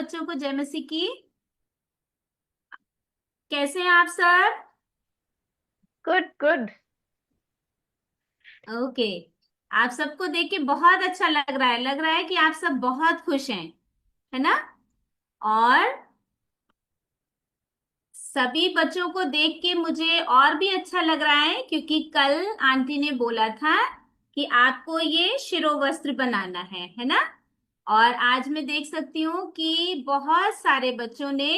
बच्चों को जय मसीह की। कैसे हैं आप सब? Good good. ओके। आप सबको देख के बहुत अच्छा लग रहा है कि आप सब बहुत खुश हैं, है ना? और सभी बच्चों को देख के मुझे और भी अच्छा लग रहा है क्योंकि कल आंटी ने बोला था कि आपको ये शिरोवस्त्र बनाना है ना? और आज मैं देख सकती हूँ कि बहुत सारे बच्चों ने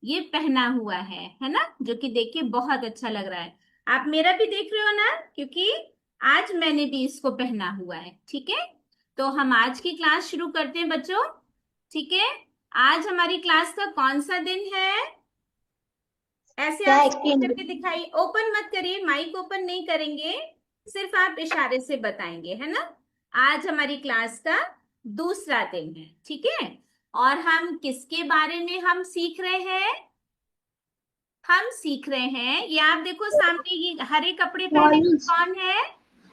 ये पहना हुआ है ना? जो कि देख के बहुत अच्छा लग रहा है। आप मेरा भी देख रहे हो ना? क्योंकि आज मैंने भी इसको पहना हुआ है। ठीक है, तो हम आज की क्लास शुरू करते हैं बच्चों। ठीक है, आज हमारी क्लास का कौन सा दिन है? ऐसे आप स्क्रीन सेकंड। करके दिखाइए। ओपन मत करिए, माइक ओपन नहीं करेंगे, सिर्फ आप इशारे से बताएंगे, है ना? आज हमारी क्लास का दूसरा दिन है। ठीक है, और हम किसके बारे में हम सीख रहे हैं? हम सीख रहे हैं, ये आप देखो सामने, ये हरे कपड़े पहने हुए पॉलुस। कौन है?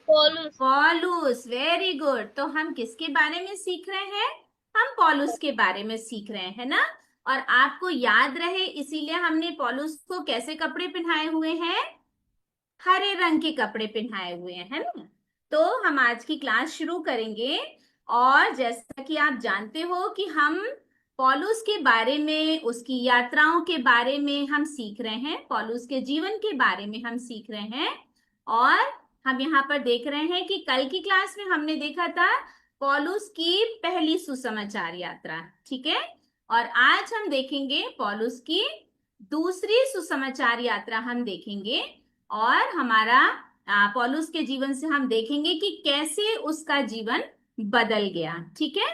पॉलुस। पॉलुस। Very good. तो हम किसके बारे में सीख रहे हैं? हम पॉलुस के बारे में सीख रहे हैं, है ना? और आपको याद रहे इसीलिए हमने पॉलुस को कैसे कपड़े पहनाए हुए हैं? हरे रंग के कपड़े पहनाए हुए हैं, है ना? तो हम आज की क्लास शुरू करेंगे। और जैसा कि आप जानते हो कि हम पॉलुस के बारे में, उसकी यात्राओं के बारे में हम सीख रहे हैं, पॉलुस के जीवन के बारे में हम सीख रहे हैं। और हम यहाँ पर देख रहे हैं कि कल की क्लास में हमने देखा था पॉलुस की पहली सुसमाचार यात्रा। ठीक है, और आज हम देखेंगे पॉलुस की दूसरी सुसमाचार यात्रा हम देखेंगे। और हमारा पौलुस के जीवन से हम देखेंगे कि कैसे उसका जीवन बदल गया। ठीक है,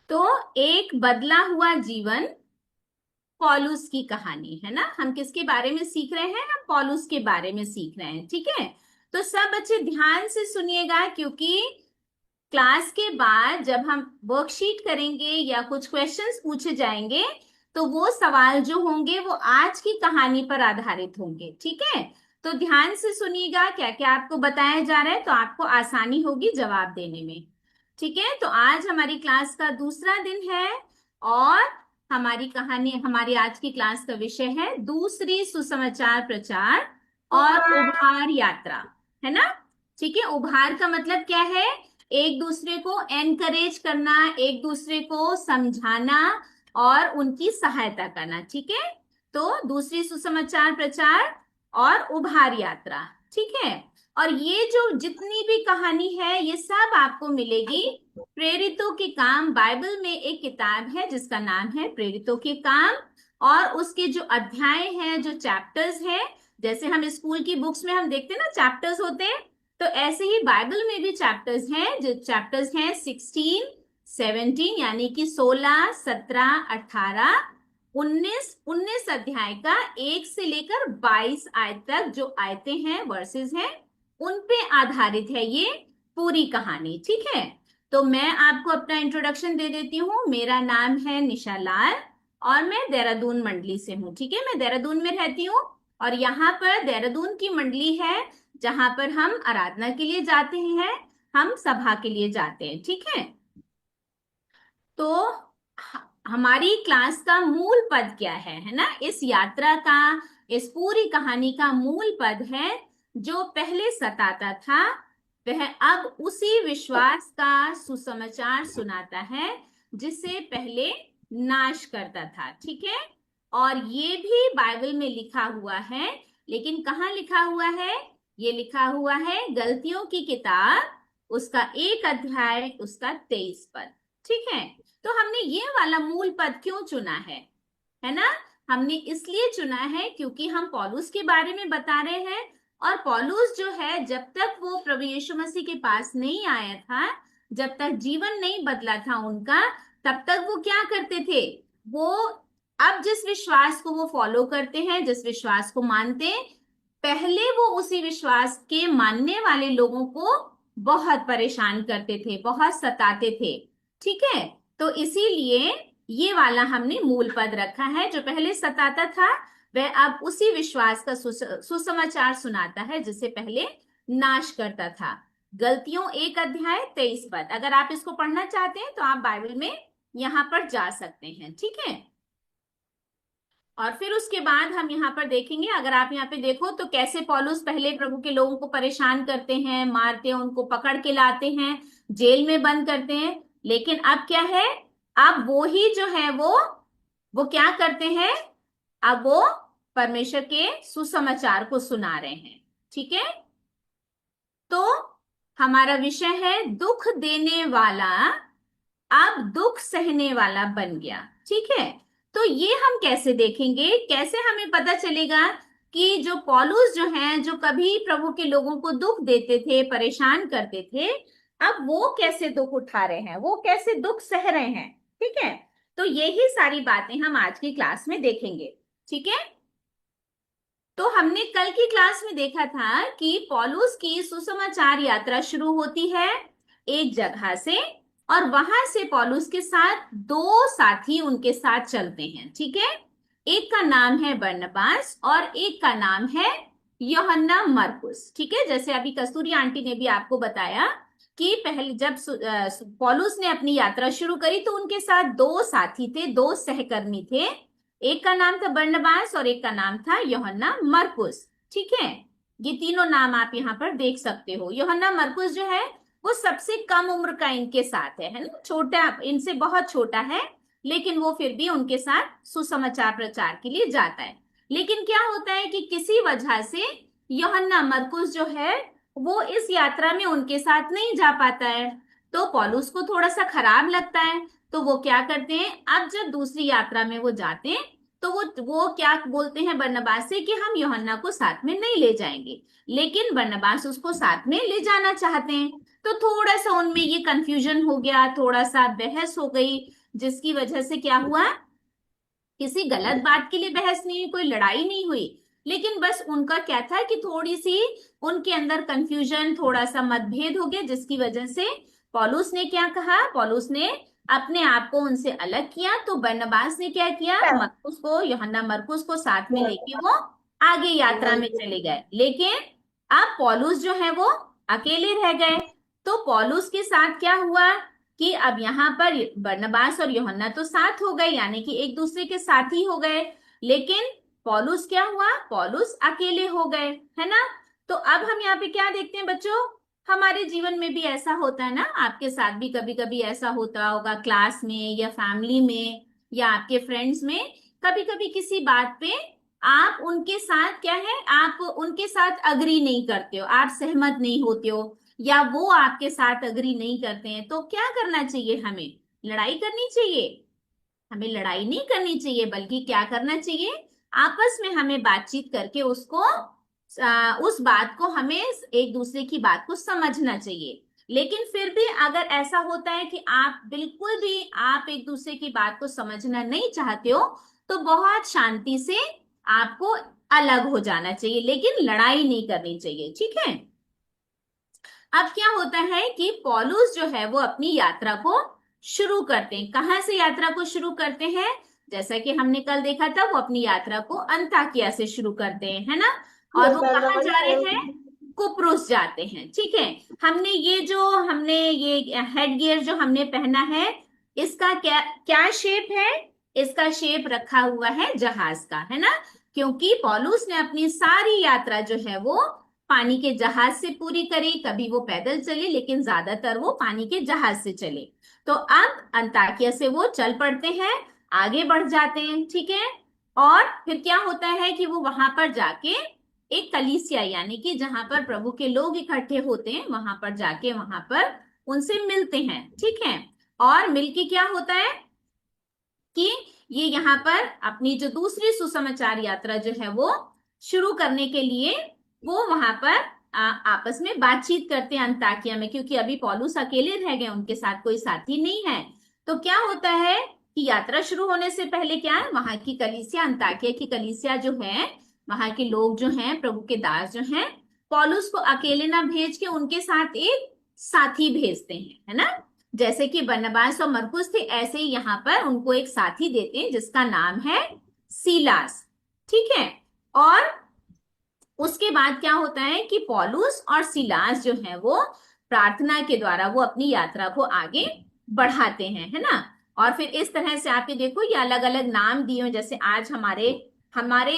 तो एक बदला हुआ जीवन, पौलुस की कहानी, है ना? हम किसके बारे में सीख रहे हैं? हम पौलुस के बारे में सीख रहे हैं। ठीक है, तो सब बच्चे ध्यान से सुनिएगा क्योंकि क्लास के बाद जब हम वर्कशीट करेंगे या कुछ क्वेश्चंस पूछे जाएंगे तो वो सवाल जो होंगे वो आज की कहानी पर आधारित होंगे। ठीक है, तो ध्यान से सुनिएगा क्या क्या आपको बताया जा रहा है, तो आपको आसानी होगी जवाब देने में। ठीक है, तो आज हमारी क्लास का दूसरा दिन है और हमारी कहानी, हमारी आज की क्लास का विषय है दूसरी सुसमाचार प्रचार और उभार यात्रा, है ना? ठीक है, उभार का मतलब क्या है? एक दूसरे को एनकरेज करना, एक दूसरे को समझाना और उनकी सहायता करना। ठीक है, तो दूसरी सुसमाचार प्रचार और उभार यात्रा। ठीक है, और ये जो जितनी भी कहानी है ये सब आपको मिलेगी प्रेरितों के काम। बाइबल में एक किताब है जिसका नाम है प्रेरितों के काम, और उसके जो अध्याय हैं, जो चैप्टर्स हैं, जैसे हम स्कूल की बुक्स में हम देखते हैं ना चैप्टर्स होते हैं, तो ऐसे ही बाइबल में भी चैप्टर्स हैं। जो चैप्टर्स हैं 16, 17, यानी कि 16, 17, 18, 19, 19 अध्याय का 1 से लेकर 22 आयत तक जो आयतें हैं, वर्सेस हैं, उन पे आधारित है ये पूरी कहानी। ठीक है, तो मैं आपको अपना इंट्रोडक्शन दे देती हूँ। मेरा नाम है निशा लाल और मैं देहरादून मंडली से हूँ। ठीक है, मैं देहरादून में रहती हूँ और यहाँ पर देहरादून की मंडली है जहां पर हम आराधना के लिए जाते हैं, हम सभा के लिए जाते हैं। ठीक है, तो हमारी क्लास का मूल पद क्या है ना? इस यात्रा का, इस पूरी कहानी का मूल पद है, जो पहले सताता था वह अब उसी विश्वास का सुसमाचार सुनाता है जिसे पहले नाश करता था। ठीक है, और ये भी बाइबल में लिखा हुआ है, लेकिन कहाँ लिखा हुआ है? ये लिखा हुआ है गलतियों की किताब, उसका 1 अध्याय, उसका 23 पद। ठीक है, तो हमने ये वाला मूल पद क्यों चुना है ना? हमने इसलिए चुना है क्योंकि हम पौलुस के बारे में बता रहे हैं, और पौलुस जो है जब तक वो प्रभु यीशु मसीह के पास नहीं आया था, जब तक जीवन नहीं बदला था उनका, तब तक वो क्या करते थे? वो अब जिस विश्वास को वो फॉलो करते हैं, जिस विश्वास को मानते हैं, पहले वो उसी विश्वास के मानने वाले लोगों को बहुत परेशान करते थे, बहुत सताते थे। ठीक है, तो इसीलिए ये वाला हमने मूल पद रखा है। जो पहले सताता था वह अब उसी विश्वास का सुसमाचार सुनाता है जिसे पहले नाश करता था। गलतियों 1 अध्याय 23 पद, अगर आप इसको पढ़ना चाहते हैं तो आप बाइबल में यहाँ पर जा सकते हैं, ठीक है। और फिर उसके बाद हम यहाँ पर देखेंगे, अगर आप यहाँ पे देखो तो कैसे पौलुस पहले प्रभु के लोगों को परेशान करते हैं, मारते हैं, उनको पकड़ के लाते हैं, जेल में बंद करते हैं। लेकिन अब क्या है, अब वो ही जो है वो क्या करते हैं, अब वो परमेश्वर के सुसमाचार को सुना रहे हैं, ठीक है। तो हमारा विषय है दुख देने वाला अब दुख सहने वाला बन गया, ठीक है। तो ये हम कैसे देखेंगे, कैसे हमें पता चलेगा कि जो पौलुस जो है, जो कभी प्रभु के लोगों को दुख देते थे, परेशान करते थे, अब वो कैसे दुख उठा रहे हैं, वो कैसे दुख सह रहे हैं, ठीक है। तो यही सारी बातें हम आज की क्लास में देखेंगे, ठीक है। तो हमने कल की क्लास में देखा था कि पौलुस की सुसमाचार यात्रा शुरू होती है एक जगह से, और वहां से पौलुस के साथ दो साथी उनके साथ चलते हैं, ठीक है। एक का नाम है बरनबास और एक का नाम है यूहन्ना मरकुस, ठीक है। जैसे अभी कस्तूरी आंटी ने भी आपको बताया कि पहले जब पौलुस ने अपनी यात्रा शुरू करी तो उनके साथ दो साथी थे, दो सहकर्मी थे। एक का नाम था बरनबास और एक का नाम था यूहन्ना मरकुस, ठीक है। ये तीनों नाम आप यहाँ पर देख सकते हो। यूहन्ना मरकुस जो है वो सबसे कम उम्र का इनके साथ है ना, छोटा, इनसे बहुत छोटा है, लेकिन वो फिर भी उनके साथ सुसमाचार प्रचार के लिए जाता है। लेकिन क्या होता है कि किसी वजह से यूहन्ना मरकुस जो है वो इस यात्रा में उनके साथ नहीं जा पाता है। तो पौलुस को थोड़ा सा खराब लगता है, तो वो क्या करते हैं, अब जब दूसरी यात्रा में वो जाते हैं तो वो क्या बोलते हैं बरनबास से कि हम यूहन्ना को साथ में नहीं ले जाएंगे। लेकिन बरनबास उसको साथ में ले जाना चाहते हैं। तो थोड़ा सा उनमें ये कंफ्यूजन हो गया, थोड़ा सा बहस हो गई, जिसकी वजह से क्या हुआ, किसी गलत बात के लिए बहस नहीं हुई, कोई लड़ाई नहीं हुई, लेकिन बस उनका क्या था कि थोड़ी सी उनके अंदर कंफ्यूजन, थोड़ा सा मतभेद हो गया, जिसकी वजह से पौलुस ने क्या कहा, पौलुस ने अपने आप को उनसे अलग किया। तो बरनबास ने क्या किया, मरकुस को, यूहन्ना मरकुस को साथ में लेके वो आगे यात्रा में चले गए। लेकिन अब पौलुस जो है वो अकेले रह गए। तो पौलुस के साथ क्या हुआ कि अब यहाँ पर बरनबास और यूहन्ना तो साथ हो गए, यानी कि एक दूसरे के साथी हो गए। लेकिन पौलुस क्या हुआ, पौलुस अकेले हो गए, है ना। तो अब हम यहाँ पे क्या देखते हैं बच्चों, हमारे जीवन में भी ऐसा होता है ना, आपके साथ भी कभी कभी ऐसा होता होगा, क्लास में या फैमिली में या आपके फ्रेंड्स में, कभी कभी किसी बात पे आप उनके साथ क्या है, आप उनके साथ अग्री नहीं करते हो, आप सहमत नहीं होते हो, या वो आपके साथ अग्री नहीं करते हैं। तो क्या करना चाहिए, हमें लड़ाई करनी चाहिए? हमें लड़ाई नहीं करनी चाहिए, बल्कि क्या करना चाहिए, आपस में हमें बातचीत करके उसको उस बात को, हमें एक दूसरे की बात को समझना चाहिए। लेकिन फिर भी अगर ऐसा होता है कि आप बिल्कुल भी आप एक दूसरे की बात को समझना नहीं चाहते हो, तो बहुत शांति से आपको अलग हो जाना चाहिए, लेकिन लड़ाई नहीं करनी चाहिए, ठीक है। अब क्या होता है कि पौलुस जो है वो अपनी यात्रा को शुरू करते हैं। कहां से यात्रा को शुरू करते हैं, जैसा कि हमने कल देखा था, वो अपनी यात्रा को अंताकिया से शुरू करते हैं, है ना। और वो कहाँ जा रहे हैं, कुप्रुस जाते हैं, ठीक है। हमने ये हेड गियर जो हमने पहना है, इसका क्या क्या शेप है, इसका शेप रखा हुआ है जहाज का, है ना। क्योंकि पौलुस ने अपनी सारी यात्रा जो है वो पानी के जहाज से पूरी करी, कभी वो पैदल चले, लेकिन ज्यादातर वो पानी के जहाज से चले। तो अब अंताकिया से वो चल पड़ते हैं, आगे बढ़ जाते हैं, ठीक है। और फिर क्या होता है कि वो वहां पर जाके एक कलीसिया, यानी कि जहां पर प्रभु के लोग इकट्ठे होते हैं, वहां पर जाके वहां पर उनसे मिलते हैं, ठीक है। और मिलके क्या होता है कि ये यहाँ पर अपनी जो दूसरी सुसमाचार यात्रा जो है वो शुरू करने के लिए वो वहां पर आपस में बातचीत करते हैं अंताकिया में, क्योंकि अभी पौलुस अकेले रह गए, उनके साथ कोई साथी नहीं है। तो क्या होता है कि यात्रा शुरू होने से पहले क्या है, वहां की कलीसिया, अंताकिया की कलीसिया जो है, वहां के लोग जो हैं, प्रभु के दास जो हैं, पौलुस को अकेले ना भेज के उनके साथ एक साथी भेजते हैं, है ना। जैसे कि बरनबास और मरकुस थे, ऐसे ही यहाँ पर उनको एक साथी देते हैं जिसका नाम है सीलास, ठीक है। और उसके बाद क्या होता है कि पौलुस और सीलास जो है वो प्रार्थना के द्वारा वो अपनी यात्रा को आगे बढ़ाते हैं, है ना। और फिर इस तरह से आपके देखो ये अलग अलग नाम दिए हुए, जैसे आज हमारे हमारे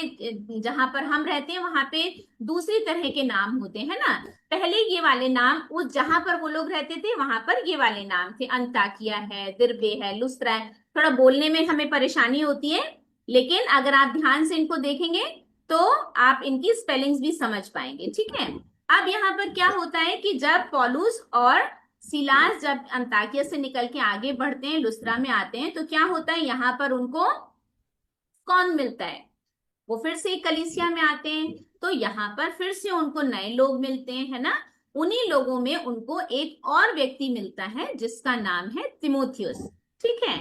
जहां पर हम रहते हैं वहां पे दूसरी तरह के नाम होते हैं ना। पहले ये वाले नाम उस जहां पर वो लोग रहते थे वहां पर ये वाले नाम थे, अंताकिया है, दिर्बे है, लुस्त्रा है। थोड़ा बोलने में हमें परेशानी होती है, लेकिन अगर आप ध्यान से इनको देखेंगे तो आप इनकी स्पेलिंग्स भी समझ पाएंगे, ठीक है। अब यहाँ पर क्या होता है कि जब पॉलुस और सिलास जब अंताकिया से निकल के आगे बढ़ते हैं, लुस्त्रा में आते हैं, तो क्या होता है यहाँ पर उनको कौन मिलता है? वो फिर से कलीसिया में आते हैं, तो यहाँ पर फिर से उनको नए लोग मिलते हैं, है ना। उन्हीं लोगों में उनको एक और व्यक्ति मिलता है जिसका नाम है तिमोथियस, ठीक है।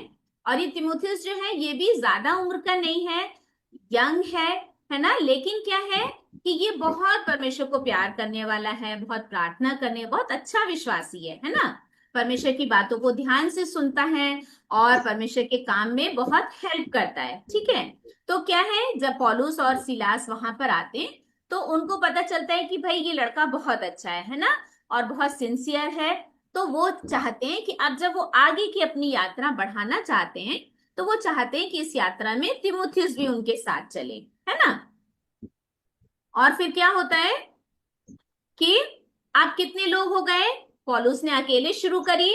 और ये तिमोथियस जो है ये भी ज्यादा उम्र का नहीं है, यंग है ना, लेकिन क्या है कि ये बहुत परमेश्वर को प्यार करने वाला है, बहुत प्रार्थना करने, बहुत अच्छा विश्वासी है ना। परमेश्वर की बातों को ध्यान से सुनता है और परमेश्वर के काम में बहुत हेल्प करता है, ठीक है। तो क्या है, जब पौलुस और सिलास वहां पर आते हैं तो उनको पता चलता है कि भाई ये लड़का बहुत अच्छा है ना, और बहुत सिंसियर है। तो वो चाहते हैं कि अब जब वो आगे की अपनी यात्रा बढ़ाना चाहते हैं तो वो चाहते हैं कि इस यात्रा में तिमोथियस भी उनके साथ चले, है ना। और फिर क्या होता है कि आप कितने लोग हो गए? पौलुस ने अकेले शुरू करी,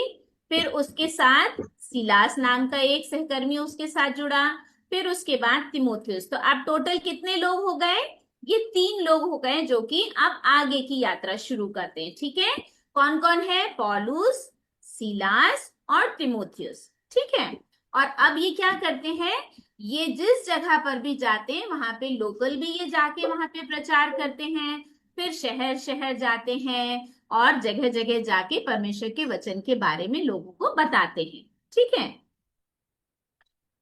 फिर उसके साथ सिलास नाम का एक सहकर्मी उसके साथ जुड़ा, फिर उसके बाद तिमोथियस। तो आप टोटल कितने लोग हो गए? ये 3 लोग हो गए जो कि अब आगे की यात्रा शुरू करते हैं, ठीक है। कौन कौन है? पौलुस, सिलास और तिमोथियस, ठीक है। और अब ये क्या करते हैं, ये जिस जगह पर भी जाते हैं वहां पे लोकल भी ये जाके वहां पे प्रचार करते हैं, फिर शहर शहर जाते हैं और जगह जगह जाके परमेश्वर के वचन के बारे में लोगों को बताते हैं, ठीक है।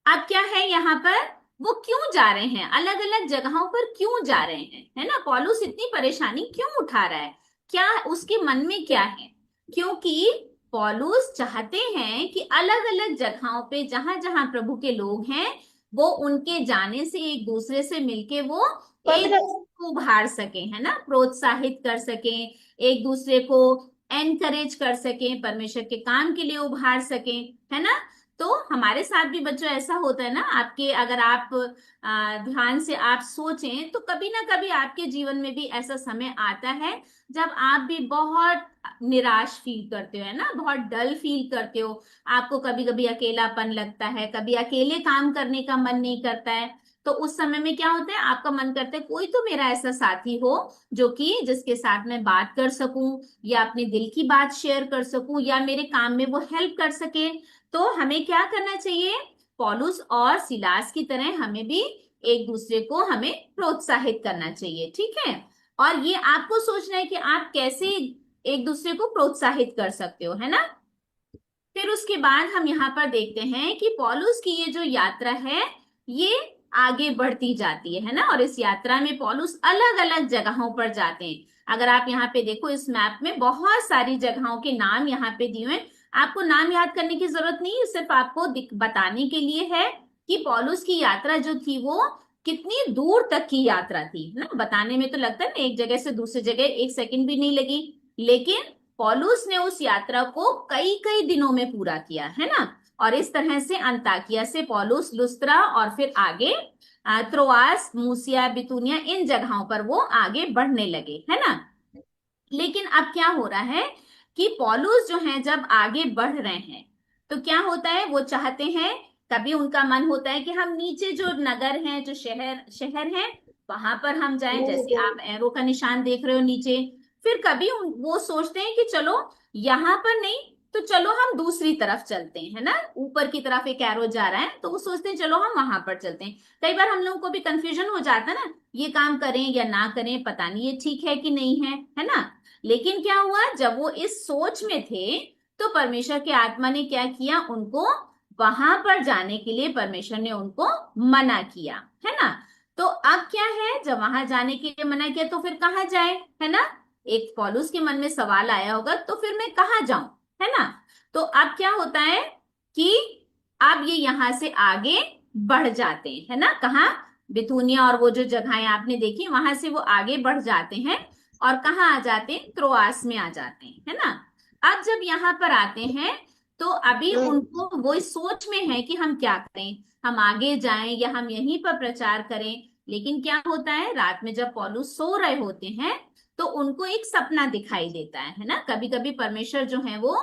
अब क्या है यहाँ पर, वो क्यों जा रहे हैं, अलग अलग जगहों पर क्यों जा रहे हैं, है ना। पौलुस इतनी परेशानी क्यों उठा रहा है, क्या उसके मन में क्या है? क्योंकि पौलुस चाहते हैं कि अलग अलग जगहों पे जहां जहां प्रभु के लोग हैं वो उनके जाने से एक दूसरे से मिलके वो एक दूसरे को उभार सके, है ना, प्रोत्साहित कर सके, एक दूसरे को एनकरेज कर सके, परमेश्वर के काम के लिए उभार सके, है ना। तो हमारे साथ भी बच्चों ऐसा होता है ना, आपके अगर आप ध्यान से आप सोचें तो कभी ना कभी आपके जीवन में भी ऐसा समय आता है जब आप भी बहुत निराश फील करते हो, है ना, बहुत डल फील करते हो। आपको कभी कभी अकेलापन लगता है, कभी अकेले काम करने का मन नहीं करता है। तो उस समय में क्या होता है, आपका मन करता है कोई तो मेरा ऐसा साथी हो जो कि जिसके साथ मैं बात कर सकूं या अपने दिल की बात शेयर कर सकूं या मेरे काम में वो हेल्प कर सके। तो हमें क्या करना चाहिए, पौलुस और सिलास की तरह हमें भी एक दूसरे को हमें प्रोत्साहित करना चाहिए, ठीक है। और ये आपको सोचना है कि आप कैसे एक दूसरे को प्रोत्साहित कर सकते हो, है ना। फिर उसके बाद हम यहाँ पर देखते हैं कि पौलुस की ये जो यात्रा है ये आगे बढ़ती जाती है ना। और इस यात्रा में पौलुस अलग अलग जगहों पर जाते हैं। अगर आप यहाँ पे देखो इस मैप में बहुत सारी जगहों के नाम यहाँ पे दिए हैं। आपको नाम याद करने की जरूरत नहीं है, सिर्फ आपको बताने के लिए है कि पौलुस की यात्रा जो थी वो कितनी दूर तक की यात्रा थी ना। बताने में तो लगता है ना एक जगह से दूसरी जगह 1 सेकंड भी नहीं लगी, लेकिन पौलुस ने उस यात्रा को कई कई दिनों में पूरा किया, है ना। और इस तरह से अंताकिया से पौलुस लुस्त्रा और फिर आगे त्रोआस, मूसिया, बितूनिया, इन जगहों पर वो आगे बढ़ने लगे, है ना। लेकिन अब क्या हो रहा है कि पौलुस जो है जब आगे बढ़ रहे हैं तो क्या होता है, वो चाहते हैं, कभी उनका मन होता है कि हम नीचे जो नगर हैं, जो शहर शहर हैं वहां पर हम जाएं, जैसे आप एरो का निशान देख रहे हो नीचे। फिर कभी वो सोचते हैं कि चलो यहाँ पर नहीं तो चलो हम दूसरी तरफ चलते हैं, है ना। ऊपर की तरफ एक एरो जा रहा है तो वो सोचते हैं चलो हम वहां पर चलते हैं। कई बार हम लोगों को भी कंफ्यूजन हो जाता है ना, ये काम करें या ना करें, पता नहीं ये ठीक है कि नहीं है ना। लेकिन क्या हुआ, जब वो इस सोच में थे तो परमेश्वर के आत्मा ने क्या किया, उनको वहां पर जाने के लिए परमेश्वर ने उनको मना किया, है ना। तो अब क्या है, जब वहां जाने के लिए मना किया तो फिर कहाँ जाए, है ना। एक पौलुस के मन में सवाल आया होगा तो फिर मैं कहाँ जाऊं, है ना। तो अब क्या होता है कि अब ये यहां से आगे बढ़ जाते हैं, है ना। कहाँ? बिथुनिया और वो जो जगहें आपने देखी वहां से वो आगे बढ़ जाते हैं और कहाँ आ जाते हैं, त्रोआस में आ जाते हैं, है ना। अब जब यहाँ पर आते हैं तो अभी उनको वो इस सोच में है कि हम क्या करें, हम आगे जाएं या हम यहीं पर प्रचार करें। लेकिन क्या होता है, रात में जब पौलुस सो रहे होते हैं तो उनको एक सपना दिखाई देता है ना। कभी कभी परमेश्वर जो है वो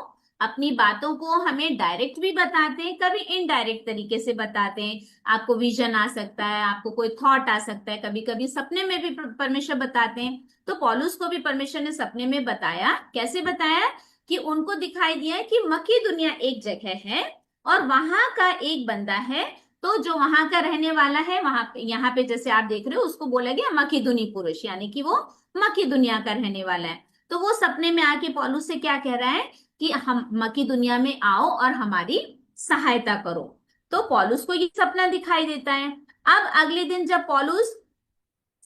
अपनी बातों को हमें डायरेक्ट भी बताते हैं, कभी इनडायरेक्ट तरीके से बताते हैं। आपको विजन आ सकता है, आपको कोई थॉट आ सकता है, कभी कभी सपने में भी परमेश्वर बताते हैं। तो पौलुस को भी परमेश्वर ने सपने में बताया। कैसे बताया, कि उनको दिखाई दिया कि मकीदुनिया एक जगह है और वहां का एक बंदा है, तो जो वहां का रहने वाला है, वहां पे यहाँ पे जैसे आप देख रहे हो उसको बोला गया मकीदुनी पुरुष, यानी कि वो मकीदुनिया का रहने वाला है। तो वो सपने में आके पौलुस से क्या कह रहा है कि हम मकीदुनिया में आओ और हमारी सहायता करो। तो पौलुस को ये सपना दिखाई देता है। अब अगले दिन जब पौलुस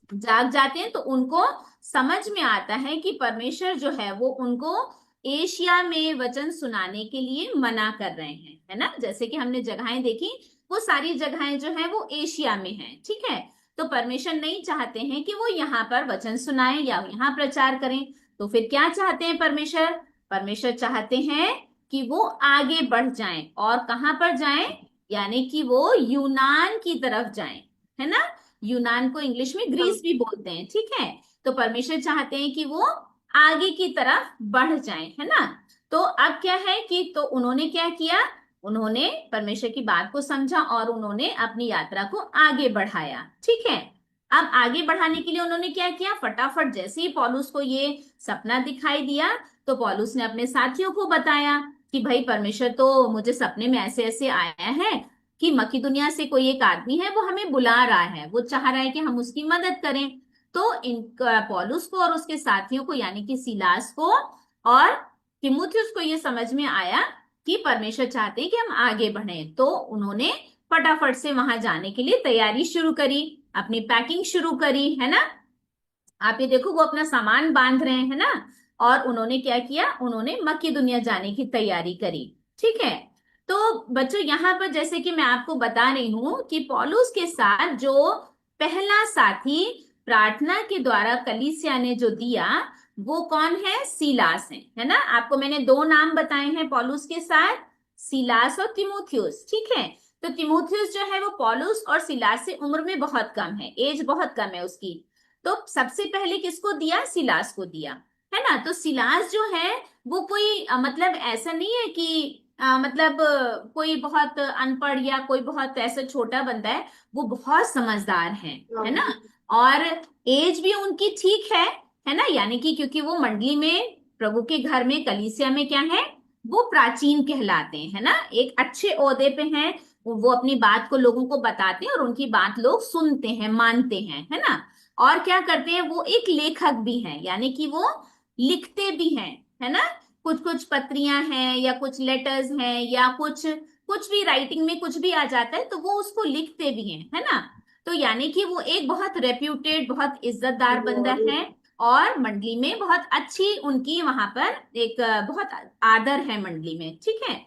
जाग जाते हैं तो उनको समझ में आता है कि परमेश्वर जो है वो उनको एशिया में वचन सुनाने के लिए मना कर रहे हैं, है ना। जैसे कि हमने जगहें देखी, वो सारी जगहें जो है वो एशिया में हैं, ठीक है। तो परमेश्वर नहीं चाहते हैं कि वो यहाँ पर वचन सुनाएं या यहाँ प्रचार करें। तो फिर क्या चाहते हैं परमेश्वर, परमेश्वर चाहते हैं कि वो आगे बढ़ जाएं। और कहाँ पर जाएं, यानी कि वो यूनान की तरफ जाएं, है ना। यूनान को इंग्लिश में ग्रीस भी बोलते हैं, ठीक है। तो परमेश्वर चाहते हैं कि वो आगे की तरफ बढ़ जाएं, है ना। तो अब क्या है कि तो उन्होंने क्या किया, उन्होंने परमेश्वर की बात को समझा और उन्होंने अपनी यात्रा को आगे बढ़ाया, ठीक है। अब आगे बढ़ाने के लिए उन्होंने क्या किया, फटाफट जैसे ही पौलुस को ये सपना दिखाई दिया तो पौलुस ने अपने साथियों को बताया कि भाई परमेश्वर तो मुझे सपने में ऐसे ऐसे आया है कि मकीदुनिया से कोई एक आदमी है, वो हमें बुला रहा है, वो चाह रहा है कि हम उसकी मदद करें। तो इन पौलुस को और उसके साथियों को, यानी कि सीलास को और तिमुथियुस को ये समझ में आया कि परमेश्वर चाहते हैं कि हम आगे बढ़े। तो उन्होंने फटाफट से वहां जाने के लिए तैयारी शुरू करी, अपनी पैकिंग शुरू करी, है ना। आप ये देखो वो अपना सामान बांध रहे हैं ना। और उन्होंने क्या किया, उन्होंने मकीदुनिया जाने की तैयारी करी, ठीक है। तो बच्चों यहाँ पर जैसे कि मैं आपको बता रही हूं कि पौलुस के साथ जो पहला साथी प्रार्थना के द्वारा कलीसिया ने जो दिया वो कौन है, सीलास है ना। आपको मैंने दो नाम बताए हैं पौलुस के साथ, सीलास और तिमुथियुस, ठीक है। तो तिमुथियुस जो है वो पौलुस और सीलास से उम्र में बहुत कम है, एज बहुत कम है उसकी। तो सबसे पहले किसको दिया, सिलास को दिया, है ना। तो सिलास जो है वो कोई मतलब ऐसा नहीं है कि मतलब कोई बहुत अनपढ़ या कोई बहुत ऐसा छोटा बंदा है, वो बहुत समझदार है ना। और एज भी उनकी ठीक है ना। यानी कि क्योंकि वो मंडली में, प्रभु के घर में, कलीसिया में क्या है, वो प्राचीन कहलाते हैं, है ना। एक अच्छे ओहदे पे हैं, वो अपनी बात को लोगों को बताते हैं और उनकी बात लोग सुनते हैं, मानते हैं, है ना। और क्या करते हैं, वो एक लेखक भी हैं, यानी कि वो लिखते भी हैं, है ना। कुछ कुछ पत्रियां हैं या कुछ लेटर्स हैं या कुछ कुछ भी राइटिंग में कुछ भी आ जाता है तो वो उसको लिखते भी हैं, है ना। तो यानी कि वो एक बहुत रेप्यूटेड, बहुत इज्जतदार बंदा है और मंडली में बहुत अच्छी उनकी वहां पर एक बहुत आदर है मंडली में, ठीक है।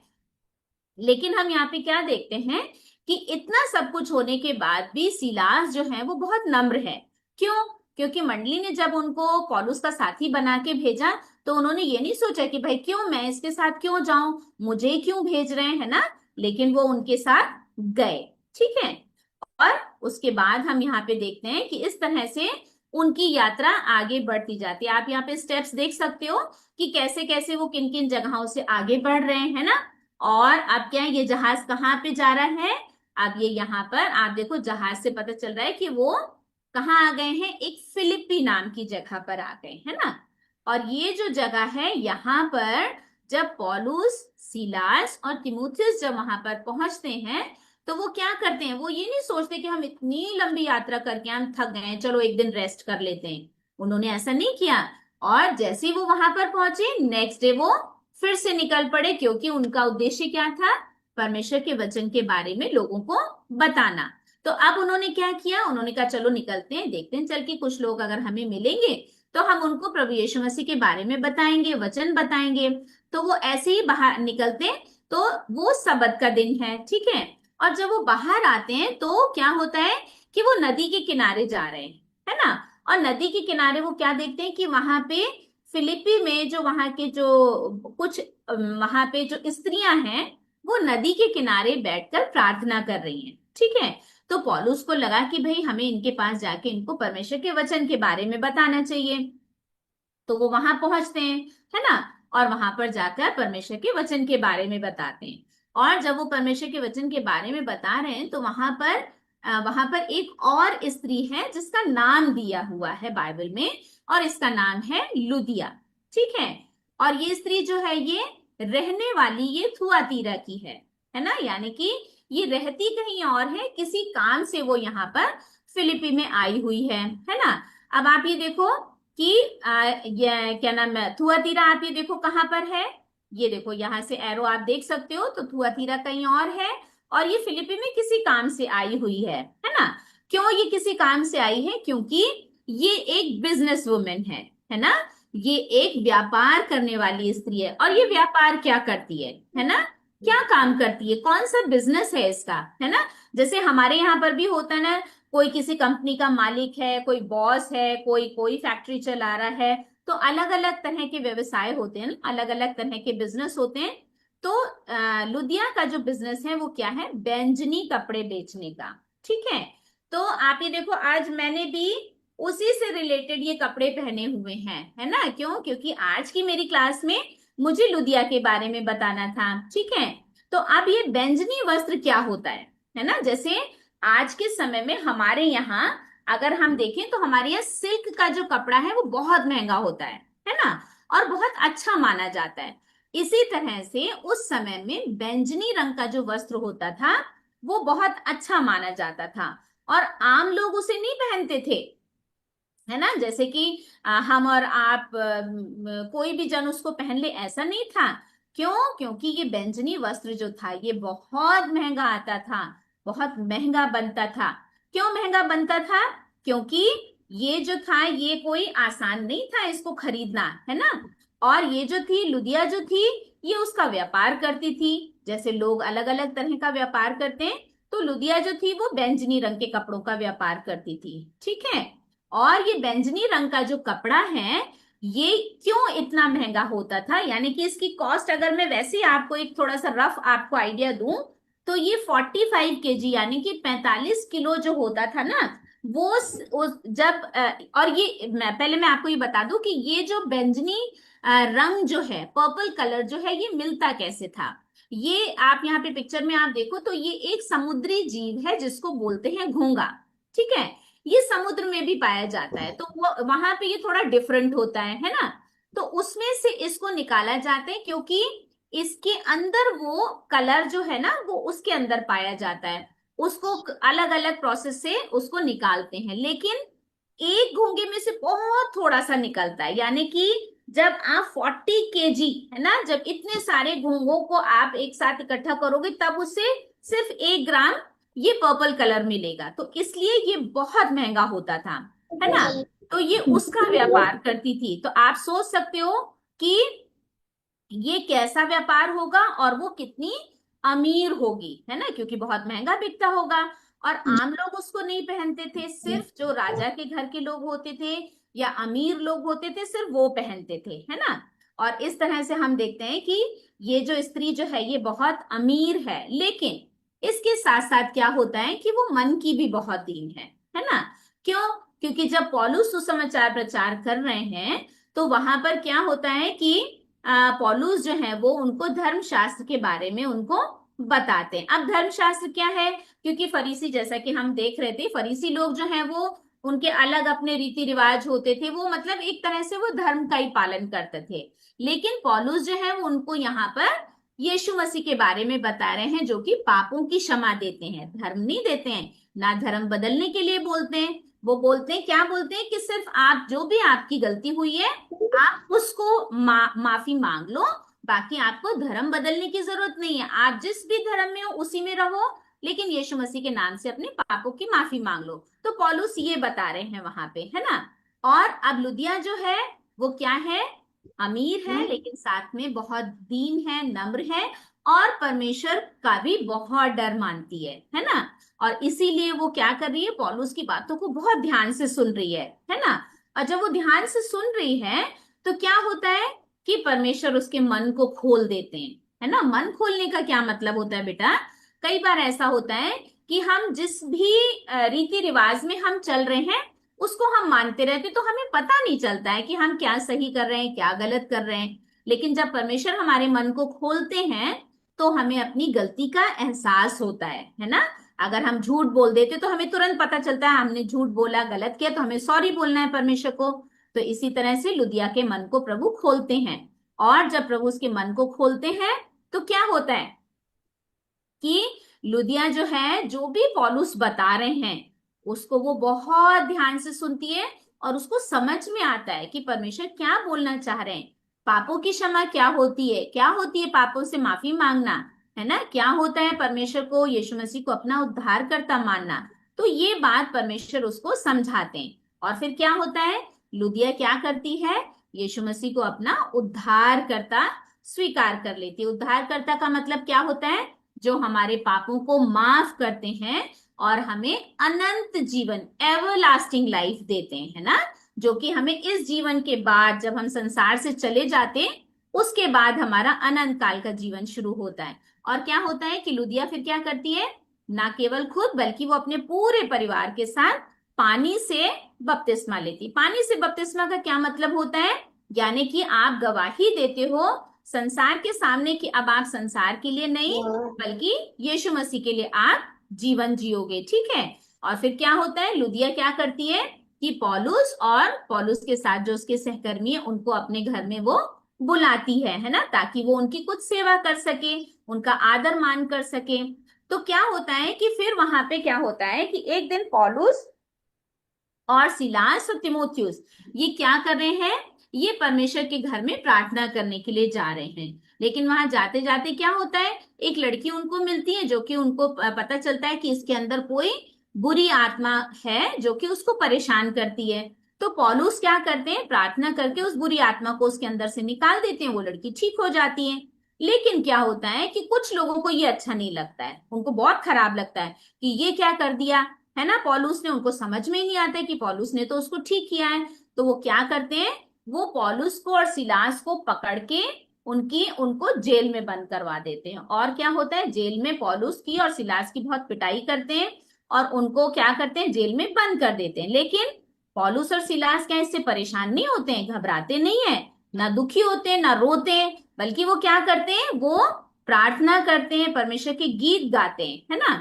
लेकिन हम यहाँ पे क्या देखते हैं कि इतना सब कुछ होने के बाद भी सिलास जो है वो बहुत नम्र है। क्यों, क्योंकि मंडली ने जब उनको पौलुस का साथी बना के भेजा तो उन्होंने ये नहीं सोचा कि भाई क्यों मैं इसके साथ क्यों जाऊं, मुझे क्यों भेज रहे हैं, है ना। लेकिन वो उनके साथ गए, ठीक है। और उसके बाद हम यहाँ पे देखते हैं कि इस तरह से उनकी यात्रा आगे बढ़ती जाती है। आप यहाँ पे स्टेप्स देख सकते हो कि कैसे कैसे वो किन किन जगहों से आगे बढ़ रहे हैं ना। और अब क्या है, ये जहाज कहाँ पे जा रहा है, अब ये यहाँ पर आप देखो जहाज से पता चल रहा है कि वो कहाँ आ गए हैं, एक फिलिप्पी नाम की जगह पर आ गए, है ना। और ये जो जगह है यहाँ पर जब पौलुस, सीलास और तिमुथियुस जब वहां पर पहुंचते हैं तो वो क्या करते हैं, वो ये नहीं सोचते कि हम इतनी लंबी यात्रा करके हम थक गए हैं, चलो एक दिन रेस्ट कर लेते हैं। उन्होंने ऐसा नहीं किया। और जैसे ही वो वहां पर पहुंचे नेक्स्ट डे वो फिर से निकल पड़े, क्योंकि उनका उद्देश्य क्या था, परमेश्वर के वचन के बारे में लोगों को बताना। तो अब उन्होंने क्या किया, उन्होंने कहा चलो निकलते हैं, देखते हैं चल के कुछ लोग अगर हमें मिलेंगे तो हम उनको प्रभु यीशु मसीह के बारे में बताएंगे, वचन बताएंगे। तो वो ऐसे ही बाहर निकलते हैं। तो वो सबत का दिन है, ठीक है। और जब वो बाहर आते हैं तो क्या होता है कि वो नदी के किनारे जा रहे हैं, है ना। और नदी के किनारे वो क्या देखते हैं कि वहां पे फिलिपी में जो वहां के जो कुछ वहां पे जो स्त्रियां हैं वो नदी के किनारे बैठकर प्रार्थना कर रही हैं, ठीक है। तो पौलुस को लगा कि भाई हमें इनके पास जाके इनको परमेश्वर के वचन के बारे में बताना चाहिए। तो वो वहां पहुंचते हैं, है ना, और वहां पर जाकर परमेश्वर के वचन के बारे में बताते हैं। और जब वो परमेश्वर के वचन के बारे में बता रहे हैं तो वहां पर एक और स्त्री है जिसका नाम दिया हुआ है बाइबल में, और इसका नाम है लुदिया, ठीक है। और ये स्त्री जो है ये रहने वाली ये थुआतीरा की है ना, यानी कि ये रहती कहीं और है, किसी काम से वो यहाँ पर फिलिपी में आई हुई है ना। अब आप ये देखो कि ये क्या नाम है, थुआतीरा, आप ये देखो कहाँ पर है, ये देखो यहाँ से एरो आप देख सकते हो, तो थुआतीरा कहीं और है, और ये फिलिपी में किसी काम से आई हुई है ना। क्यों ये किसी काम से आई है? क्योंकि ये एक बिजनेस वुमेन है ना, ये एक व्यापार करने वाली स्त्री है। और ये व्यापार क्या करती है ना, क्या काम करती है, कौन सा बिजनेस है इसका, है ना। जैसे हमारे यहाँ पर भी होता है ना, कोई किसी कंपनी का मालिक है, कोई बॉस है, कोई कोई फैक्ट्री चला रहा है, तो अलग अलग तरह के व्यवसाय होते हैं ना, अलग अलग तरह के बिजनेस होते हैं। तो लुदिया का जो बिजनेस है वो क्या है, बैंजनी कपड़े बेचने का, ठीक है। तो आप ये देखो आज मैंने भी उसी से रिलेटेड ये कपड़े पहने हुए हैं, है ना। क्यों? क्योंकि आज की मेरी क्लास में मुझे लुदिया के बारे में बताना था, ठीक है। तो अब ये बैंजनी वस्त्र क्या होता है ना। जैसे आज के समय में हमारे यहाँ अगर हम देखें तो हमारे यहाँ सिल्क का जो कपड़ा है वो बहुत महंगा होता है ना, और बहुत अच्छा माना जाता है। इसी तरह से उस समय में बैंजनी रंग का जो वस्त्र होता था वो बहुत अच्छा माना जाता था, और आम लोग उसे नहीं पहनते थे, है ना। जैसे कि हम और आप कोई भी जन उसको पहन ले, ऐसा नहीं था। क्यों? क्योंकि ये बैंजनी वस्त्र जो था ये बहुत महंगा आता था, बहुत महंगा बनता था। क्यों महंगा बनता था? क्योंकि ये जो था ये कोई आसान नहीं था इसको खरीदना, है ना। और ये जो थी लुदिया जो थी ये उसका व्यापार करती थी, जैसे लोग अलग अलग तरह का व्यापार करते हैं, तो लुदिया जो थी वो बैंजनी रंग के कपड़ों का व्यापार करती थी, ठीक है। और ये बैंजनी रंग का जो कपड़ा है ये क्यों इतना महंगा होता था, यानी कि इसकी कॉस्ट अगर मैं वैसे आपको एक थोड़ा सा रफ आपको आइडिया दूं तो ये 45 kg यानी कि 45 किलो जो होता था ना, जब और ये पहले मैं आपको ये बता दूं कि ये जो बैंजनी रंग जो है, पर्पल कलर जो है, ये मिलता कैसे था। ये आप यहाँ पे पिक्चर में आप देखो तो ये एक समुद्री जीव है जिसको बोलते हैं घोंगा, ठीक है। ये समुद्र में भी पाया जाता है, तो वो वहां पे ये थोड़ा डिफरेंट होता है ना। तो उसमें से इसको निकाला जाता है क्योंकि इसके अंदर वो कलर जो है ना वो उसके अंदर पाया जाता है, उसको अलग अलग प्रोसेस से उसको निकालते हैं, लेकिन एक घोंगे में से बहुत थोड़ा सा निकलता है। यानी कि जब आप 40 kg, है ना, जब इतने सारे घोंगों को आप एक साथ इकट्ठा करोगे तब उससे सिर्फ 1 ग्राम ये पर्पल कलर मिलेगा, तो इसलिए ये बहुत महंगा होता था, है ना। तो ये उसका व्यापार करती थी, तो आप सोच सकते हो कि ये कैसा व्यापार होगा और वो कितनी अमीर होगी, है ना, क्योंकि बहुत महंगा बिकता होगा। और आम लोग उसको नहीं पहनते थे, सिर्फ जो राजा के घर के लोग होते थे या अमीर लोग होते थे सिर्फ वो पहनते थे, है ना। और इस तरह से हम देखते हैं कि ये जो स्त्री जो है ये बहुत अमीर है, लेकिन इसके साथ साथ क्या होता है कि वो मन की भी बहुत दीन है ना। क्यों? क्योंकि जब पौलुस सुसमाचार प्रचार कर रहे हैं तो वहां पर क्या होता है कि पौलुस जो है वो उनको धर्मशास्त्र के बारे में उनको बताते हैं। अब धर्मशास्त्र क्या है? क्योंकि फरीसी, जैसा कि हम देख रहे थे, फरीसी लोग जो हैं वो उनके अलग अपने रीति रिवाज होते थे, वो मतलब एक तरह से वो धर्म का ही पालन करते थे। लेकिन पौलुस जो है वो उनको यहाँ पर यीशु मसीह के बारे में बता रहे हैं जो कि पापों की क्षमा देते हैं, धर्म नहीं देते हैं, ना धर्म बदलने के लिए बोलते हैं। वो बोलते हैं, क्या बोलते हैं कि सिर्फ आप जो भी आपकी गलती हुई है आप उसको माफी मांग लो, बाकी आपको धर्म बदलने की जरूरत नहीं है, आप जिस भी धर्म में हो उसी में रहो, लेकिन यीशु मसीह के नाम से अपने पापों की माफी मांग लो। तो पौलुस ये बता रहे हैं वहां पे, है ना। और अब लुदिया जो है वो क्या है, अमीर है लेकिन साथ में बहुत दीन है, नम्र है, और परमेश्वर का भी बहुत डर मानती है ना। और इसीलिए वो क्या कर रही है, पौलुस की बातों को बहुत ध्यान से सुन रही है ना। और जब वो ध्यान से सुन रही है तो क्या होता है कि परमेश्वर उसके मन को खोल देते हैं, है ना। मन खोलने का क्या मतलब होता है बेटा? कई बार ऐसा होता है कि हम जिस भी रीति रिवाज में हम चल रहे हैं उसको हम मानते रहते, तो हमें पता नहीं चलता है कि हम क्या सही कर रहे हैं क्या गलत कर रहे हैं। लेकिन जब परमेश्वर हमारे मन को खोलते हैं तो हमें अपनी गलती का एहसास होता है ना। अगर हम झूठ बोल देते तो हमें तुरंत पता चलता है हमने झूठ बोला, गलत किया, तो हमें सॉरी बोलना है परमेश्वर को। तो इसी तरह से लुदिया के मन को प्रभु खोलते हैं। और जब प्रभु उसके मन को खोलते हैं तो क्या होता है कि लुदिया जो है, जो भी पौलुस बता रहे हैं उसको वो बहुत ध्यान से सुनती है और उसको समझ में आता है कि परमेश्वर क्या बोलना चाह रहे हैं। पापों की क्षमा क्या होती है, क्या होती है पापों से माफी मांगना, है ना, क्या होता है परमेश्वर को, यीशु मसीह को अपना उद्धारकर्ता मानना। तो ये बात परमेश्वर उसको समझाते हैं। और फिर क्या होता है, लुदिया क्या करती है, यीशु मसीह को अपना उद्धारकर्ता स्वीकार कर लेती है। उद्धारकर्ता का मतलब क्या होता है? जो हमारे पापों को माफ करते हैं और हमें अनंत जीवन, एवरलास्टिंग लाइफ देते हैं, है ना। जो कि हमें इस जीवन के बाद, जब हम संसार से चले जाते हैं, उसके बाद हमारा अनंत काल का जीवन शुरू होता है। और क्या होता है कि लुदिया फिर क्या करती है, ना केवल खुद बल्कि वो अपने पूरे परिवार के साथ पानी से बपतिस्मा लेती। पानी से बपतिस्मा का क्या मतलब होता है? यानी कि आप गवाही देते हो संसार के सामने कि अब आप संसार के लिए नहीं बल्कि यीशु मसीह के लिए आप जीवन जियोगे, ठीक है। और फिर क्या होता है, लुदिया क्या करती है कि पौलुस और पौलुस के साथ जो उसके सहकर्मी है उनको अपने घर में वो बुलाती है ना, ताकि वो उनकी कुछ सेवा कर सके, उनका आदर मान कर सके। तो क्या होता है कि फिर वहां पे क्या होता है कि एक दिन पौलुस और सिलास और तिमोथियुस ये क्या कर रहे हैं, ये परमेश्वर के घर में प्रार्थना करने के लिए जा रहे हैं। लेकिन वहां जाते जाते क्या होता है, एक लड़की उनको मिलती है जो कि उनको पता चलता है कि इसके अंदर कोई बुरी आत्मा है जो कि उसको परेशान करती है। तो पौलुस क्या करते हैं, प्रार्थना करके उस बुरी आत्मा को उसके अंदर से निकाल देते हैं, वो लड़की ठीक हो जाती है। लेकिन क्या होता है कि कुछ लोगों को ये अच्छा नहीं लगता है, उनको बहुत खराब लगता है कि ये क्या कर दिया, है ना, पौलुस ने। उनको समझ में ही नहीं आता है कि पौलुस ने तो उसको ठीक किया है। तो वो क्या करते हैं, वो पौलुस को और सिलास को पकड़ के उनको जेल में बंद करवा देते हैं। और क्या होता है, जेल में पौलुस की और सिलास की बहुत पिटाई करते हैं और उनको क्या करते हैं, जेल में बंद कर देते हैं। लेकिन पौलुस और सिलास क्या इससे परेशान नहीं होते हैं, घबराते नहीं है, ना दुखी होते हैं ना रोते हैं, बल्कि वो क्या करते हैं, वो प्रार्थना करते हैं, परमेश्वर के गीत गाते हैं, है ना।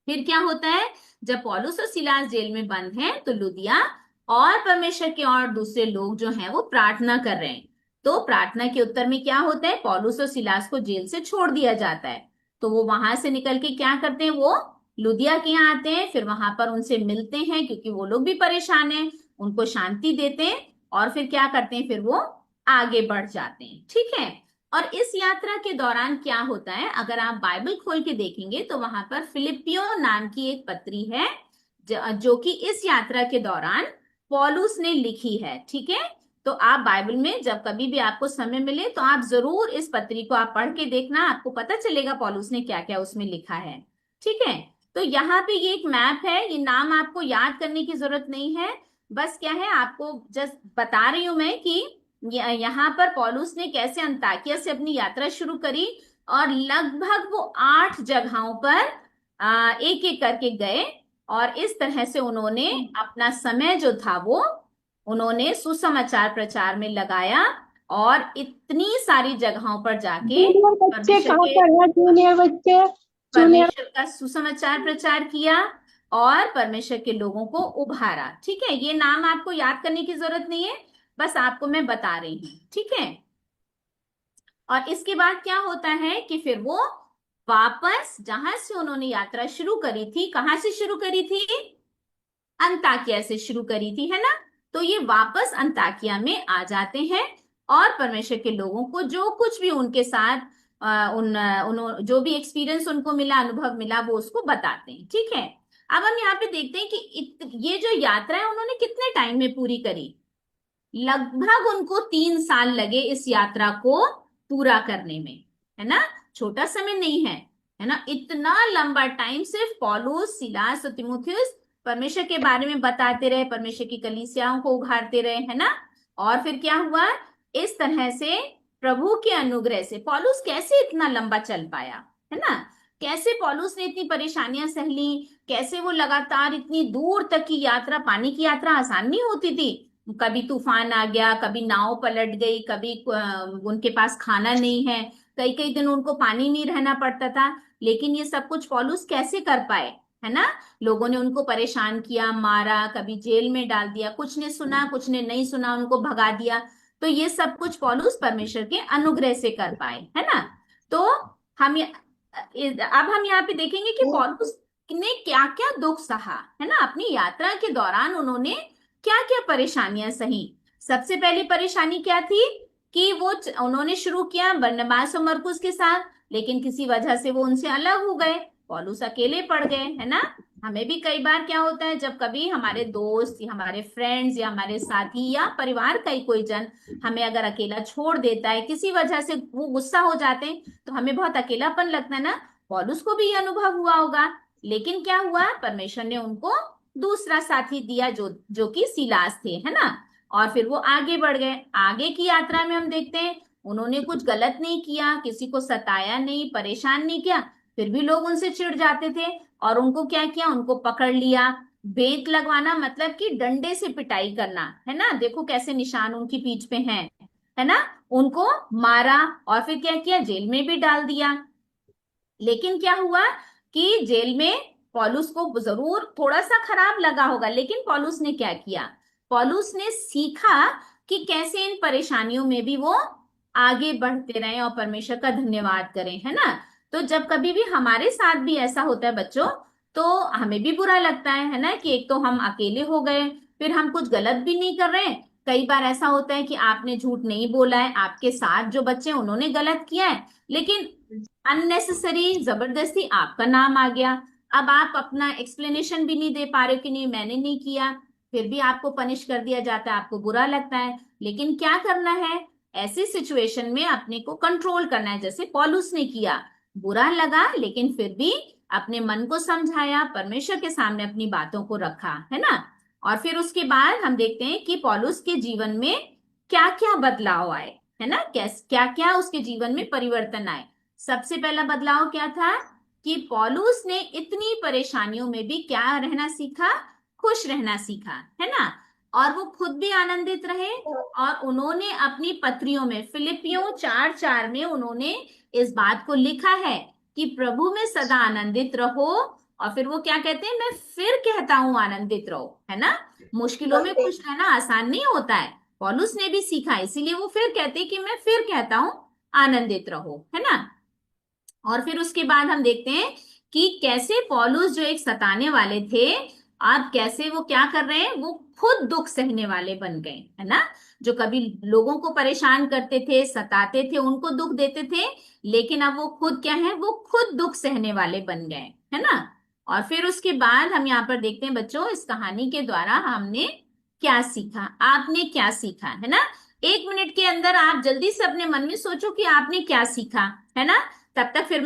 फिर क्या होता है, जब पौलुस और सिलास जेल में बंद हैं तो लुदिया और परमेश्वर के और दूसरे लोग जो हैं वो प्रार्थना कर रहे हैं। तो प्रार्थना के उत्तर में क्या होता है, पौलुस और सिलास को जेल से छोड़ दिया जाता है। तो वो वहां से निकल के क्या करते हैं, वो लुदिया के यहाँ आते हैं, फिर वहां पर उनसे मिलते हैं क्योंकि वो लोग भी परेशान हैं, उनको शांति देते हैं और फिर क्या करते हैं, फिर वो आगे बढ़ जाते हैं, ठीक है। और इस यात्रा के दौरान क्या होता है, अगर आप बाइबल खोल के देखेंगे तो वहां पर फिलिपियो नाम की एक पत्री है जो कि इस यात्रा के दौरान पौलुस ने लिखी है, ठीक है। तो आप बाइबल में जब कभी भी आपको समय मिले तो आप जरूर इस पत्री को आप पढ़ के देखना, आपको पता चलेगा पौलुस ने क्या क्या उसमें लिखा है, ठीक है। तो यहाँ पे ये एक मैप है, ये नाम आपको याद करने की जरूरत नहीं है, बस क्या है आपको जस्ट बता रही हूं मैं कि यहाँ पर पौलुस ने कैसे अंताकिया से अपनी यात्रा शुरू करी और लगभग वो 8 जगहों पर एक एक करके गए। और इस तरह से उन्होंने अपना समय जो था वो उन्होंने सुसमाचार प्रचार में लगाया और इतनी सारी जगहों पर जाके जूनियर बच्चे परमेश्वर कहाँ के पर है? जूनियर बच्चे, जूनियर। परमेश्वर का सुसमाचार प्रचार किया और परमेश्वर के लोगों को उभारा, ठीक है। ये नाम आपको याद करने की जरूरत नहीं है, बस आपको मैं बता रही हूँ, ठीक है। और इसके बाद क्या होता है कि फिर वो वापस जहां से उन्होंने यात्रा शुरू करी थी, कहां से शुरू करी थी, अंताकिया से शुरू करी थी, है ना। तो ये वापस अंताकिया में आ जाते हैं और परमेश्वर के लोगों को जो कुछ भी उनके साथ जो भी एक्सपीरियंस उनको मिला, अनुभव मिला, वो उसको बताते हैं, ठीक है। अब हम यहाँ पे देखते हैं कि ये जो यात्रा है उन्होंने कितने टाइम में पूरी करी। लगभग उनको 3 साल लगे इस यात्रा को पूरा करने में, है ना। छोटा समय नहीं है, है ना। इतना लंबा टाइम सिर्फ पौलुस, सिलास और तीमुथियुस परमेश्वर के बारे में बताते रहे, परमेश्वर की कलीसियाओं को उघाड़ते रहे, है ना। और फिर क्या हुआ इस तरह से प्रभु के अनुग्रह से पौलुस कैसे इतना लंबा चल पाया, है ना। कैसे पौलुस ने इतनी परेशानियां सह ली, कैसे वो लगातार इतनी दूर तक की यात्रा, पानी की यात्रा आसान नहीं होती थी। कभी तूफान आ गया, कभी नाव पलट गई, कभी उनके पास खाना नहीं है, कई कई दिन उनको पानी नहीं रहना पड़ता था। लेकिन ये सब कुछ पौलुस कैसे कर पाए, है ना। लोगों ने उनको परेशान किया, मारा, कभी जेल में डाल दिया, कुछ ने सुना कुछ ने नहीं सुना, उनको भगा दिया। तो ये सब कुछ पौलुस परमेश्वर के अनुग्रह से कर पाए, है ना। तो हम अब हम यहाँ पे देखेंगे कि पौलुस ने क्या क्या दुख सहा, है ना। अपनी यात्रा के दौरान उन्होंने क्या क्या परेशानियां सही। सबसे पहली परेशानी क्या थी कि उन्होंने शुरू किया बरनबास और मरकुस के साथ, लेकिन किसी वजह से वो उनसे अलग हो गए, पौलुस अकेले पड़ गए, है ना। हमें भी कई बार क्या होता है, जब कभी हमारे दोस्त या हमारे फ्रेंड्स या हमारे साथी या परिवार का ही कोई जन हमें अगर अकेला छोड़ देता है, किसी वजह से वो गुस्सा हो जाते हैं, तो हमें बहुत अकेलापन लगता है ना। पौलुस को भी ये अनुभव हुआ होगा। लेकिन क्या हुआ, परमेश्वर ने उनको दूसरा साथी दिया, जो जो कि सीलास थे, है ना। और फिर वो आगे बढ़ गए। आगे की यात्रा में हम देखते हैं उन्होंने कुछ गलत नहीं किया, किसी को सताया नहीं, परेशान नहीं किया, फिर भी लोग उनसे चिढ़ जाते थे और उनको क्या किया, उनको पकड़ लिया। बेंत लगवाना मतलब कि डंडे से पिटाई करना, है ना। देखो कैसे निशान उनकी पीठ पे हैं, है ना। उनको मारा और फिर क्या किया, जेल में भी डाल दिया। लेकिन क्या हुआ कि जेल में पौलुस को जरूर थोड़ा सा खराब लगा होगा, लेकिन पौलुस ने क्या किया, पौलुस ने सीखा कि कैसे इन परेशानियों में भी वो आगे बढ़ते रहें और परमेश्वर का धन्यवाद करें, है ना। तो जब कभी भी हमारे साथ भी ऐसा होता है बच्चों, तो हमें भी बुरा लगता है ना, कि एक तो हम अकेले हो गए, फिर हम कुछ गलत भी नहीं कर रहे हैं। कई बार ऐसा होता है कि आपने झूठ नहीं बोला है, आपके साथ जो बच्चे हैं उन्होंने गलत किया है, लेकिन अननेसेसरी जबरदस्ती आपका नाम आ गया। अब आप अपना एक्सप्लेनेशन भी नहीं दे पा रहे हो कि नहीं मैंने नहीं किया, फिर भी आपको पनिश कर दिया जाता है, आपको बुरा लगता है। लेकिन क्या करना है, ऐसी सिचुएशन में अपने को कंट्रोल करना है, जैसे पौलुस ने किया। बुरा लगा लेकिन फिर भी अपने मन को समझाया, परमेश्वर के सामने अपनी बातों को रखा, है ना। और फिर उसके बाद हम देखते हैं कि पौलुस के जीवन में क्या क्या बदलाव आए, है ना। क्या क्या उसके जीवन में परिवर्तन आए। सबसे पहला बदलाव क्या था कि पौलुस ने इतनी परेशानियों में भी क्या रहना सीखा, खुश रहना सीखा, है ना। और वो खुद भी आनंदित रहे। और उन्होंने अपनी पत्रियों में फिलिपियों 4:4 में उन्होंने इस बात को लिखा है कि प्रभु में सदा आनंदित रहो। और फिर वो क्या कहते हैं, मैं फिर कहता हूं आनंदित रहो, है ना। मुश्किलों में खुश रहना आसान नहीं होता है, पौलुस ने भी सीखा, इसीलिए वो फिर कहते कि मैं फिर कहता हूं आनंदित रहो, है ना। और फिर उसके बाद हम देखते हैं कि कैसे पौलुस जो एक सताने वाले थे, अब कैसे वो क्या कर रहे हैं, वो खुद दुख सहने वाले बन गए, है ना। जो कभी लोगों को परेशान करते थे, सताते थे, उनको दुख देते थे, लेकिन अब वो खुद क्या है, वो खुद दुख सहने वाले बन गए, है ना। और फिर उसके बाद हम यहाँ पर देखते हैं बच्चों, इस कहानी के द्वारा हमने क्या सीखा, आपने क्या सीखा, है ना। 1 मिनट के अंदर आप जल्दी से अपने मन में सोचो कि आपने क्या सीखा, है ना। तब तक फिर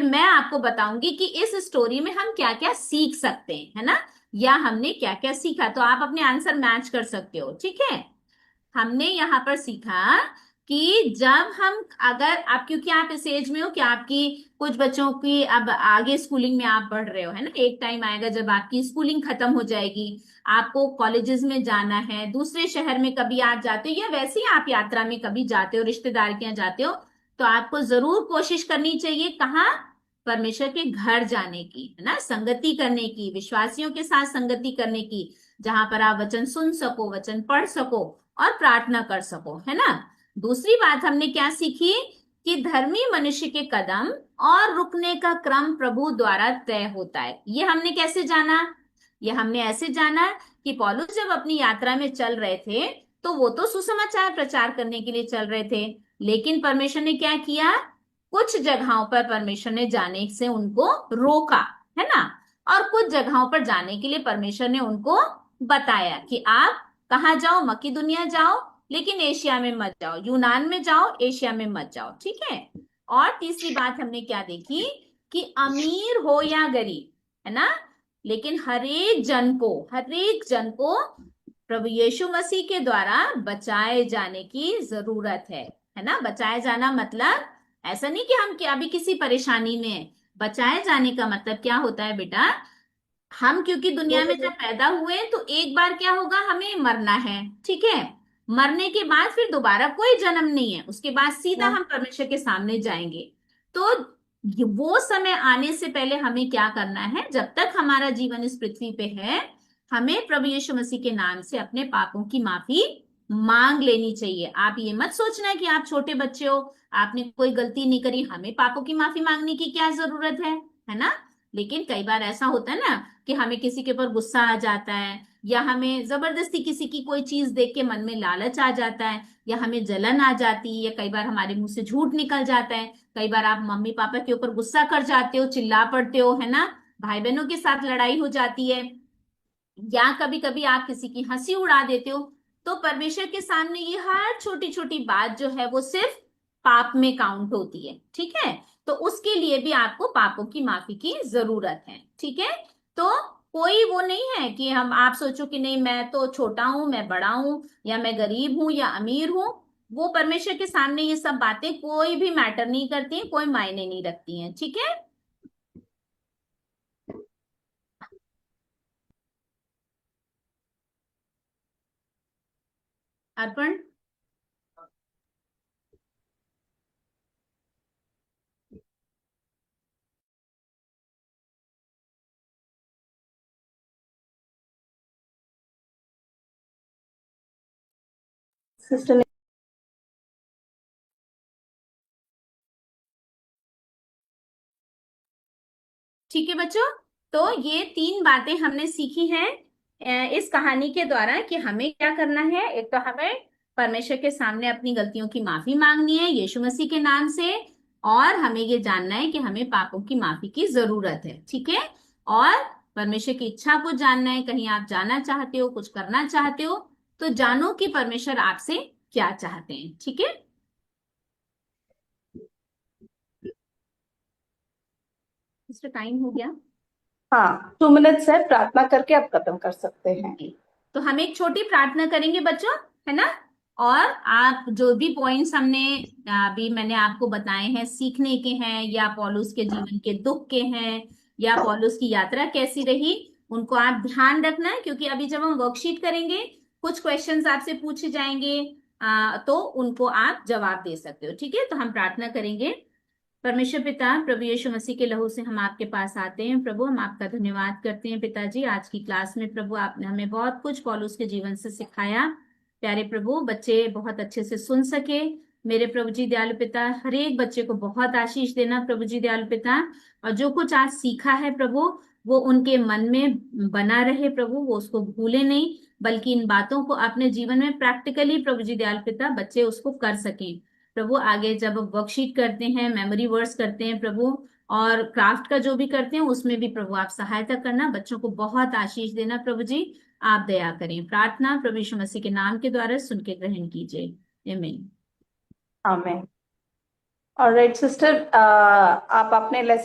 मैं आपको बताऊंगी कि इस स्टोरी में हम क्या क्या सीख सकते हैं, है ना, या हमने क्या क्या सीखा। तो आप अपने आंसर मैच कर सकते हो, ठीक है। हमने यहाँ पर सीखा कि जब हम अगर आप, क्योंकि आप इस एज में हो कि आपकी कुछ बच्चों की अब आगे स्कूलिंग में आप पढ़ रहे हो, है ना। एक टाइम आएगा जब आपकी स्कूलिंग खत्म हो जाएगी, आपको कॉलेजेस में जाना है, दूसरे शहर में कभी आप जाते हो, या वैसे ही आप यात्रा में कभी जाते हो, रिश्तेदार के यहाँ जाते हो, तो आपको जरूर कोशिश करनी चाहिए कहाँ, परमेश्वर के घर जाने की, है ना, संगति करने की, विश्वासियों के साथ संगति करने की, जहां पर आप वचन सुन सको, वचन पढ़ सको और प्रार्थना कर सको, है ना। दूसरी बात हमने क्या सीखी कि धर्मी मनुष्य के कदम और रुकने का क्रम प्रभु द्वारा तय होता है। ये हमने कैसे जाना, ये हमने ऐसे जाना कि पौलुस जब अपनी यात्रा में चल रहे थे, तो वो तो सुसमाचार प्रचार करने के लिए चल रहे थे, लेकिन परमेश्वर ने क्या किया, कुछ जगहों पर परमेश्वर ने जाने से उनको रोका, है ना। और कुछ जगहों पर जाने के लिए परमेश्वर ने उनको बताया कि आप कहाँ जाओ, मकिदुनिया जाओ, लेकिन एशिया में मत जाओ, यूनान में जाओ, एशिया में मत जाओ, ठीक है। और तीसरी बात हमने क्या देखी कि अमीर हो या गरीब, है ना, लेकिन हरेक जन को प्रभु यीशु मसीह के द्वारा बचाए जाने की जरूरत है ना। बचाए जाना मतलब ऐसा नहीं कि हम क्या अभी किसी परेशानी में है। बचाए जाने का मतलब क्या होता है बेटा, हम क्योंकि दुनिया में जब पैदा हुए तो एक बार क्या होगा, हमें मरना है, ठीक है। मरने के बाद फिर दोबारा कोई जन्म नहीं है, उसके बाद सीधा हम परमेश्वर के सामने जाएंगे। तो वो समय आने से पहले हमें क्या करना है, जब तक हमारा जीवन इस पृथ्वी पे है, हमें प्रभु यीशु मसीह के नाम से अपने पापों की माफी मांग लेनी चाहिए। आप ये मत सोचना कि आप छोटे बच्चे हो, आपने कोई गलती नहीं करी, हमें पापों की माफी मांगने की क्या जरूरत है ना। लेकिन कई बार ऐसा होता है ना कि हमें किसी के ऊपर गुस्सा आ जाता है, या हमें जबरदस्ती किसी की कोई चीज देख के मन में लालच आ जाता है, या हमें जलन आ जाती है, या कई बार हमारे मुंह से झूठ निकल जाता है। कई बार आप मम्मी पापा के ऊपर गुस्सा कर जाते हो, चिल्ला पड़ते हो, है ना। भाई बहनों के साथ लड़ाई हो जाती है, या कभी कभी आप किसी की हंसी उड़ा देते हो। तो परमेश्वर के सामने ये हर छोटी छोटी बात जो है वो सिर्फ पाप में काउंट होती है, ठीक है। तो उसके लिए भी आपको पापों की माफी की जरूरत है, ठीक है। तो कोई वो नहीं है कि हम आप सोचो कि नहीं मैं तो छोटा हूं, मैं बड़ा हूं, या मैं गरीब हूं या अमीर हूं। वो परमेश्वर के सामने ये सब बातें कोई भी मैटर नहीं करती हैं, कोई मायने नहीं रखती हैं, ठीक है। अर्पण। सिस्टर ने ठीक है बच्चों, तो ये तीन बातें हमने सीखी हैं इस कहानी के द्वारा कि हमें क्या करना है। एक तो हमें परमेश्वर के सामने अपनी गलतियों की माफी मांगनी है यीशु मसीह के नाम से, और हमें ये जानना है कि हमें पापों की माफी की जरूरत है, ठीक है। और परमेश्वर की इच्छा को जानना है, कहीं आप जाना चाहते हो, कुछ करना चाहते हो, तो जानो कि परमेश्वर आपसे क्या चाहते हैं, ठीक है। इसका टाइम हो गया। हाँ 2 मिनट्स है, प्रार्थना करके आप खत्म कर सकते हैं। जी। तो हम एक छोटी प्रार्थना करेंगे बच्चों, है ना। और आप जो भी पॉइंट्स हमने अभी मैंने आपको बताए हैं, सीखने के हैं, या पौलुस के जीवन के दुख के हैं, या पौलुस की यात्रा कैसी रही, उनको आप ध्यान रखना है। क्योंकि अभी जब हम वर्कशीट करेंगे, कुछ क्वेश्चंस आपसे पूछे जाएंगे, तो उनको आप जवाब दे सकते हो, ठीक है। तो हम प्रार्थना करेंगे। परमेश्वर पिता, प्रभु यीशु मसीह के लहू से हम आपके पास आते हैं प्रभु, हम आपका धन्यवाद करते हैं पिताजी। आज की क्लास में प्रभु आपने हमें बहुत कुछ पौलुस के जीवन से सिखाया। प्यारे प्रभु, बच्चे बहुत अच्छे से सुन सके। मेरे प्रभु जी दयालु पिता, हर एक बच्चे को बहुत आशीष देना प्रभु जी दयालु पिता। और जो कुछ आज सीखा है प्रभु, वो उनके मन में बना रहे प्रभु, वो उसको भूले नहीं, बल्कि इन बातों को अपने जीवन में प्रैक्टिकली प्रभु जी दयालु पिता बच्चे उसको कर सकें प्रभु। आगे जब वर्कशीट करते हैं, मेमोरी वर्ड्स करते हैं प्रभु, और क्राफ्ट का जो भी करते हैं उसमें भी प्रभु आप सहायता करना, बच्चों को बहुत आशीष देना प्रभु जी। आप दया करें। प्रार्थना प्रभु यीशु मसीह के नाम के द्वारा सुन के ग्रहण कीजिए, आमीन। आमेन। ऑलराइट सिस्टर, आप अपने लेसन